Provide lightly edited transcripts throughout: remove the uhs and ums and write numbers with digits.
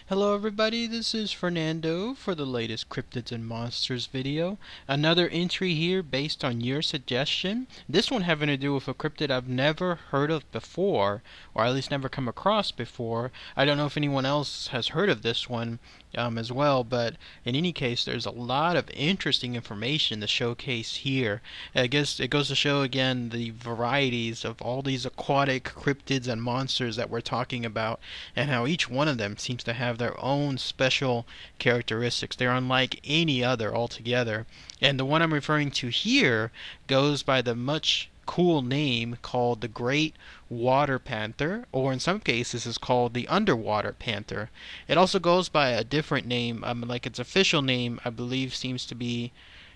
Hello everybody, this is Fernando for the latest Cryptids and Monsters video. Another entry here based on your suggestion. This one having to do with a cryptid I've never heard of before, or at least never come across before. I don't know if anyone else has heard of this one as well, but in any case there's a lot of interesting information to showcase here. I guess it goes to show again the varieties of all these aquatic cryptids and monsters that we're talking about, and how each one of them seems to have their own special characteristics. They're unlike any other altogether. And the one I'm referring to here goes by the much cool name called the Great Water Panther, or in some cases is called the Underwater Panther. It also goes by a different name, like its official name I believe seems to be,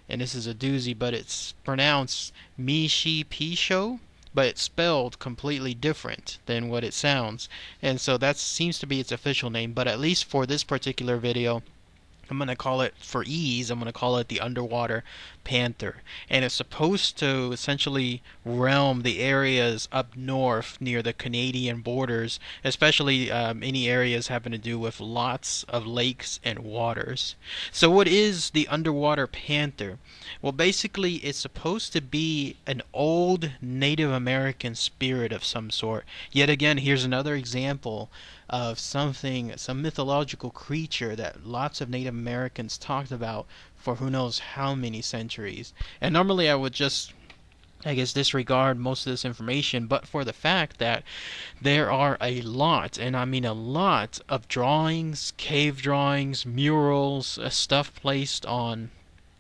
and this is a doozy, but it's pronounced Mishipeshu, but it's spelled completely different than what it sounds. And so that seems to be its official name, but at least for this particular video, I'm going to call it, for ease, I'm going to call it the Underwater Panther. And it's supposed to essentially realm the areas up north near the Canadian borders, especially any areas having to do with lots of lakes and waters. So what is the Underwater Panther? Well, basically it's supposed to be an old Native American spirit of some sort. Yet again, here's another example of some mythological creature that lots of Native Americans talked about for who knows how many centuries. And normally I would just, I guess, disregard most of this information, but for the fact that there are a lot, and I mean a lot, of drawings, cave drawings, murals, stuff placed on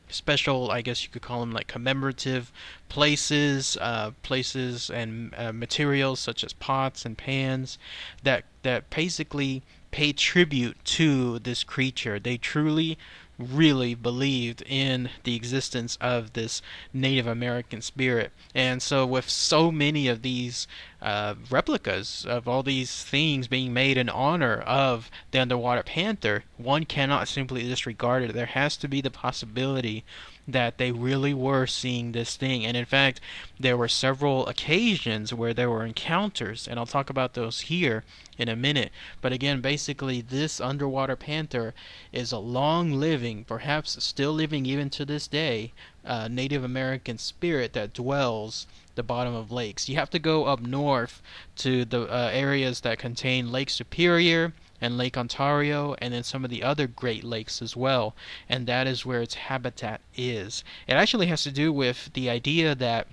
special, I guess you could call them like commemorative places, and materials such as pots and pans that basically pay tribute to this creature. They truly really believed in the existence of this Native American spirit. And so with so many of these replicas of all these things being made in honor of the Underwater Panther, one cannot simply disregard it. There has to be the possibility that they really were seeing this thing. And in fact, there were several occasions where there were encounters, and I'll talk about those here in a minute. But again, basically this Underwater Panther is a long-living, perhaps still living even to this day, Native American spirit that dwells the bottom of lakes. You have to go up north to the areas that contain Lake Superior and Lake Ontario, and then some of the other Great Lakes as well, and that is where its habitat is. It actually has to do with the idea that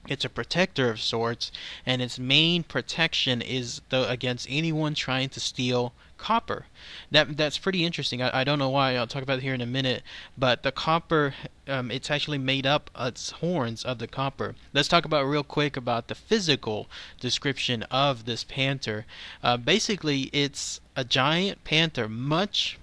it's a protector of sorts, and its main protection is against anyone trying to steal copper. That's pretty interesting. I don't know why. I'll talk about it here in a minute. But the copper, it's actually made up its horns of the copper. Let's talk about real quick about the physical description of this panther. Basically, it's a giant panther, much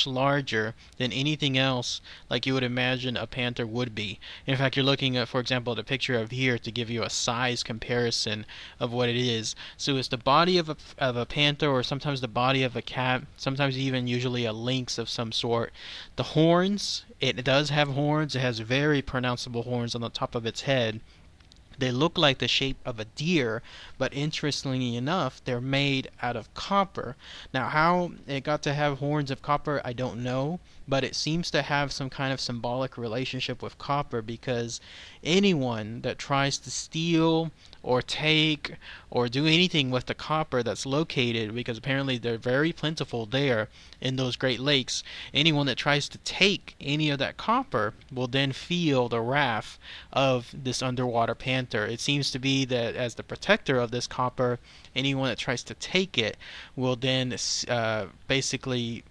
larger than anything else like you would imagine a panther would be. In fact, you're looking at, for example, the picture of here to give you a size comparison of what it is. So it's the body of a panther, or sometimes the body of a cat, sometimes even usually a lynx of some sort. The horns, it does have horns. It has very pronounceable horns on the top of its head. They look like the shape of a deer, but interestingly enough, they're made out of copper. Now, how it got to have horns of copper, I don't know, but it seems to have some kind of symbolic relationship with copper, because anyone that tries to steal or take or do anything with the copper that's located, because apparently they're very plentiful there in those Great Lakes, anyone that tries to take any of that copper will then feel the wrath of this Underwater Panther. It seems to be that as the protector of this copper, anyone that tries to take it will then basically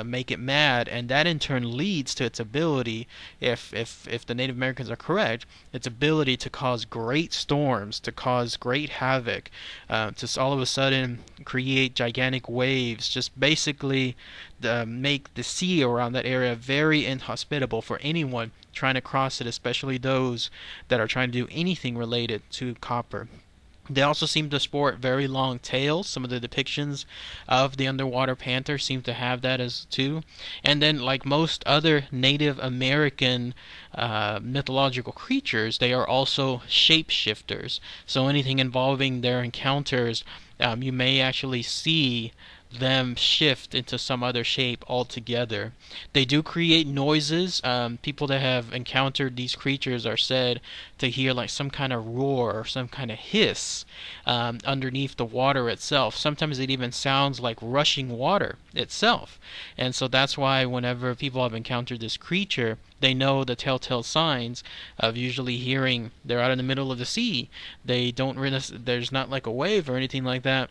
make it mad, and that in turn leads to its ability, if the Native Americans are correct, its ability to cause great storms, to cause great havoc, to all of a sudden create gigantic waves, just basically make the sea around that area very inhospitable for anyone trying to cross it, especially those that are trying to do anything related to copper. They also seem to sport very long tails. Some of the depictions of the Underwater Panther seem to have that as too. And then, like most other Native American mythological creatures, they are also shapeshifters. So anything involving their encounters, you may actually see them shift into some other shape altogether. They do create noises. People that have encountered these creatures are said to hear like some kind of roar or some kind of hiss underneath the water itself. Sometimes it even sounds like rushing water itself. And so that's why whenever people have encountered this creature, they know the telltale signs of usually hearing they're out in the middle of the sea. They don't really, there's not like a wave or anything like that,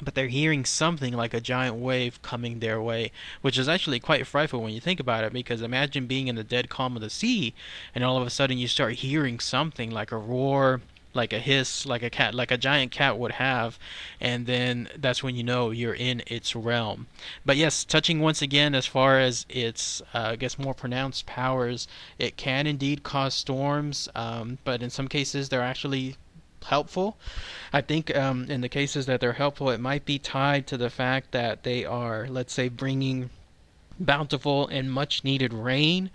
but they're hearing something like a giant wave coming their way, which is actually quite frightful when you think about it, because imagine being in the dead calm of the sea and all of a sudden you start hearing something like a roar, like a hiss, like a cat, like a giant cat would have, and then that's when you know you're in its realm. But yes, touching once again as far as its, I guess, more pronounced powers, it can indeed cause storms, but in some cases they're actually helpful. I think in the cases that they're helpful, it might be tied to the fact that they are, let's say, bringing bountiful and much needed rain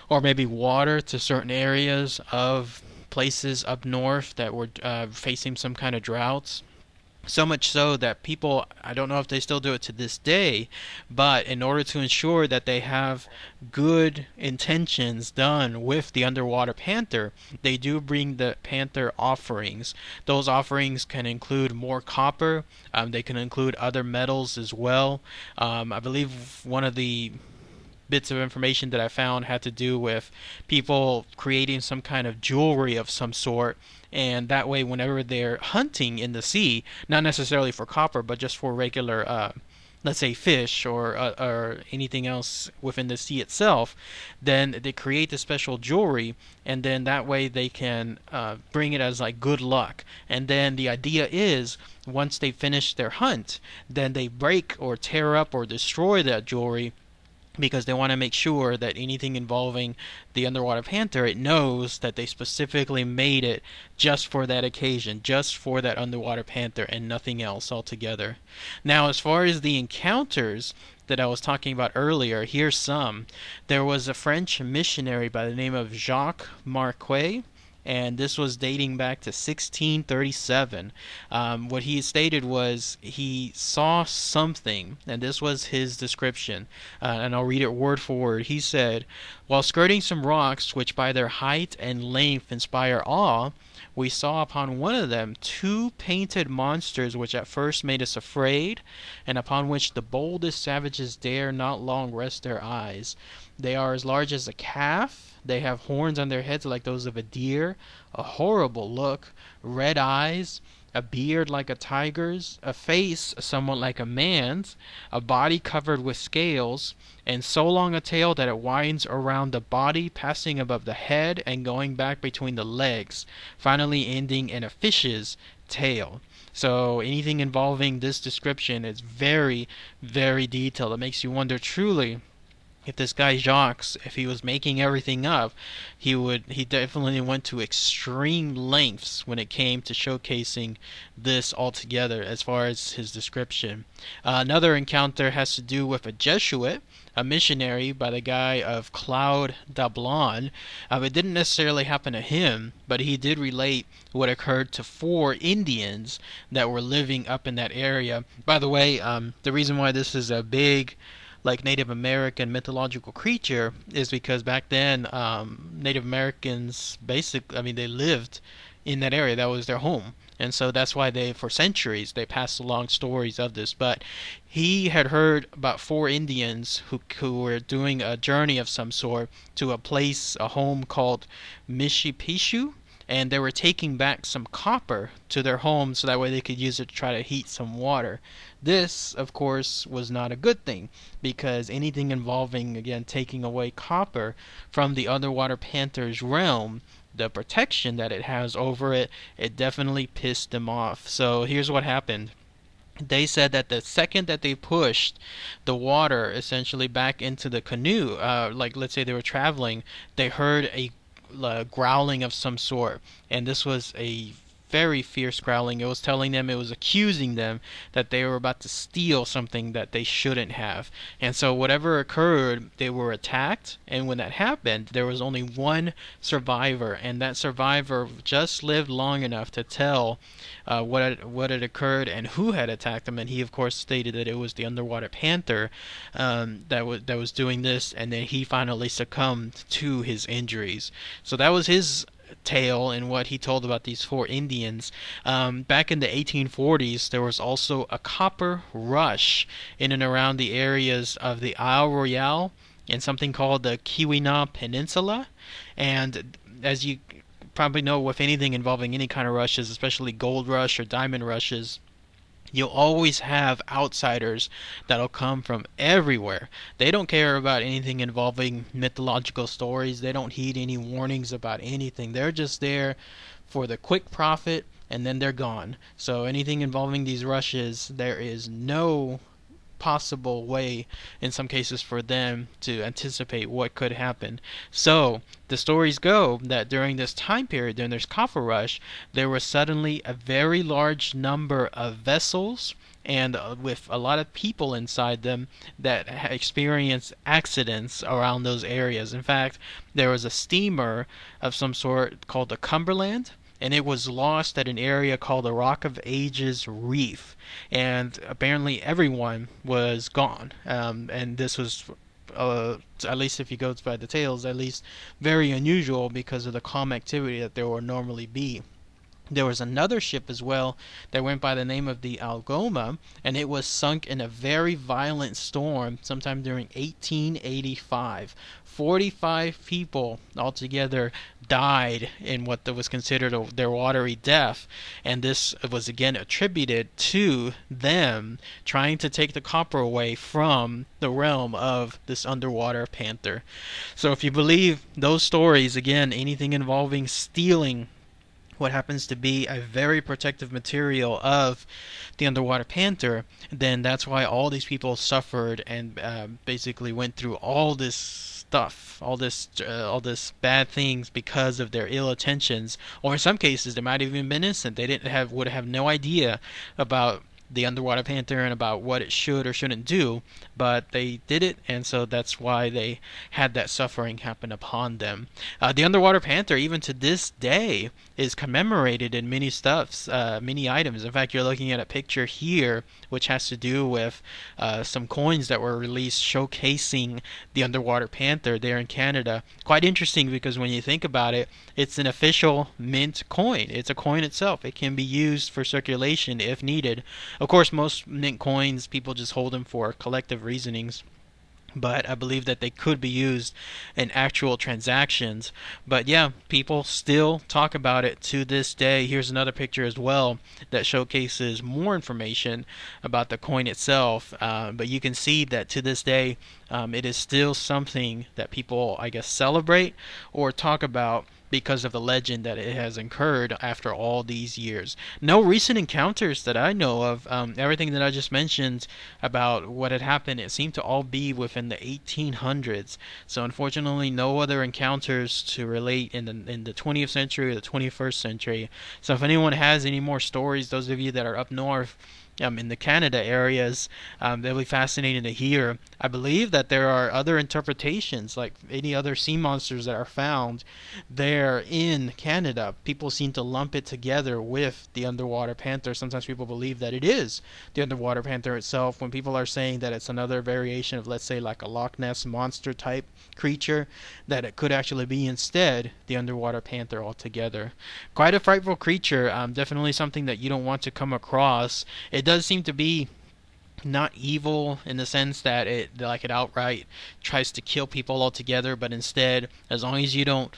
or maybe water to certain areas of places up north that were facing some kind of droughts. So much so that people, I don't know if they still do it to this day, but in order to ensure that they have good intentions done with the underwater panther, they do bring the panther offerings. Those offerings can include more copper. They can include other metals as well. I believe one of the bits of information that I found had to do with people creating some kind of jewelry of some sort, and that way whenever they're hunting in the sea, not necessarily for copper but just for regular let's say fish or anything else within the sea itself, then they create the special jewelry, and then that way they can bring it as like good luck. And then the idea is once they finish their hunt, then they break or tear up or destroy that jewelry, because they want to make sure that anything involving the underwater panther, it knows that they specifically made it just for that occasion, just for that underwater panther and nothing else altogether. Now, as far as the encounters that I was talking about earlier, here's some. There was a French missionary by the name of Jacques Marquet, and this was dating back to 1637. What he stated was he saw something, and this was his description, and I'll read it word for word. He said, "While skirting some rocks which by their height and length inspire awe, we saw upon one of them two painted monsters which at first made us afraid, and upon which the boldest savages dare not long rest their eyes. They are as large as a calf. They have horns on their heads like those of a deer, a horrible look, red eyes, a beard like a tiger's, a face somewhat like a man's, a body covered with scales, and so long a tail that it winds around the body, passing above the head and going back between the legs, finally ending in a fish's tail." So anything involving this description is very, very detailed. It makes you wonder truly if this guy Jacques, if he was making everything up, he definitely went to extreme lengths when it came to showcasing this altogether as far as his description. Another encounter has to do with a Jesuit, a missionary by the guy of Claude Dablon. It didn't necessarily happen to him, but he did relate what occurred to 4 Indians that were living up in that area. By the way, the reason why this is a big like Native American mythological creature is because back then Native Americans they lived in that area. That was their home, and so that's why they, for centuries, they passed along stories of this. But he had heard about 4 Indians who were doing a journey of some sort to a home called Mishipeshu, and they were taking back some copper to their home so that way they could use it to try to heat some water. This, of course, was not a good thing, because anything involving, again, taking away copper from the underwater panther's realm, the protection that it has over it, it definitely pissed them off. So here's what happened. They said that the second that they pushed the water essentially back into the canoe, like let's say they were traveling, they heard a growling of some sort, and this was a very fierce growling. It was telling them, it was accusing them that they were about to steal something that they shouldn't have. And so whatever occurred, they were attacked, and when that happened, there was only one survivor, and that survivor just lived long enough to tell what had occurred and who had attacked him. And he, of course, stated that it was the Underwater Panther that was doing this, and then he finally succumbed to his injuries. So that was his tale and what he told about these four Indians. Back in the 1840s, there was also a copper rush in and around the areas of the Isle Royale and something called the Keweenaw Peninsula. And as you probably know, with anything involving any kind of rushes, especially gold rush or diamond rushes, you'll always have outsiders that'll come from everywhere. They don't care about anything involving mythological stories. They don't heed any warnings about anything. They're just there for the quick profit, and then they're gone. So anything involving these rushes, there is no possible way in some cases for them to anticipate what could happen. So the stories go that during this time period, during this copper rush, there was suddenly a very large number of vessels and with a lot of people inside them that experienced accidents around those areas. In fact, there was a steamer of some sort called the Cumberland, and it was lost at an area called the Rock of Ages Reef, and apparently everyone was gone. And this was, at least if you go by the tales, at least very unusual because of the calm activity that there would normally be. There was another ship as well that went by the name of the Algoma, and it was sunk in a very violent storm sometime during 1885. 45 people altogether died in what was considered their watery death, and this was again attributed to them trying to take the copper away from the realm of this underwater panther. So if you believe those stories, again, anything involving stealing what happens to be a very protective material of the underwater panther, then that's why all these people suffered and basically went through all this stuff, all this bad things because of their ill intentions, or in some cases they might have even been innocent. They would have no idea about the underwater panther and about what it should or shouldn't do, but they did it, and so that's why they had that suffering happen upon them. The underwater panther, even to this day, is commemorated in many stuffs, many items. In fact, you're looking at a picture here which has to do with some coins that were released showcasing the underwater panther there in Canada. Quite interesting, because when you think about it, it's an official mint coin. It's a coin itself. It can be used for circulation if needed. Of course, most mint coins, people just hold them for collective reasonings, but I believe that they could be used in actual transactions. But yeah, people still talk about it to this day. Here's another picture as well that showcases more information about the coin itself, but you can see that to this day it is still something that people, I guess, celebrate or talk about because of the legend that it has incurred after all these years. No recent encounters that I know of. Everything that I just mentioned about what had happened, it seemed to all be within the 1800s. So unfortunately, no other encounters to relate in the 20th century or the 21st century. So if anyone has any more stories, those of you that are up north, in the Canada areas, they'll be fascinating to hear. I believe that there are other interpretations, like any other sea monsters that are found there in Canada. People seem to lump it together with the underwater panther. Sometimes people believe that it is the underwater panther itself, when people are saying that it's another variation of, let's say, like a Loch Ness monster type creature, that it could actually be instead the underwater panther altogether. Quite a frightful creature, definitely something that you don't want to come across. It does seem to be not evil in the sense that it outright tries to kill people altogether, but instead, as long as you don't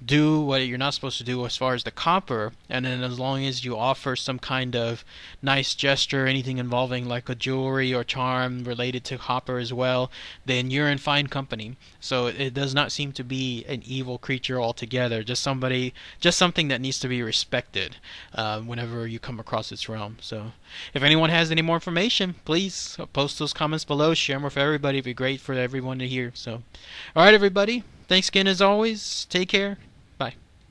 do what you're not supposed to do as far as the copper, and then as long as you offer some kind of nice gesture, anything involving like a jewelry or charm related to copper as well, then you're in fine company. So it does not seem to be an evil creature altogether, just something that needs to be respected whenever you come across its realm. So if anyone has any more information, please post those comments below, share them with everybody. It'd be great for everyone to hear. So alright, everybody, thanks again as always. Take care.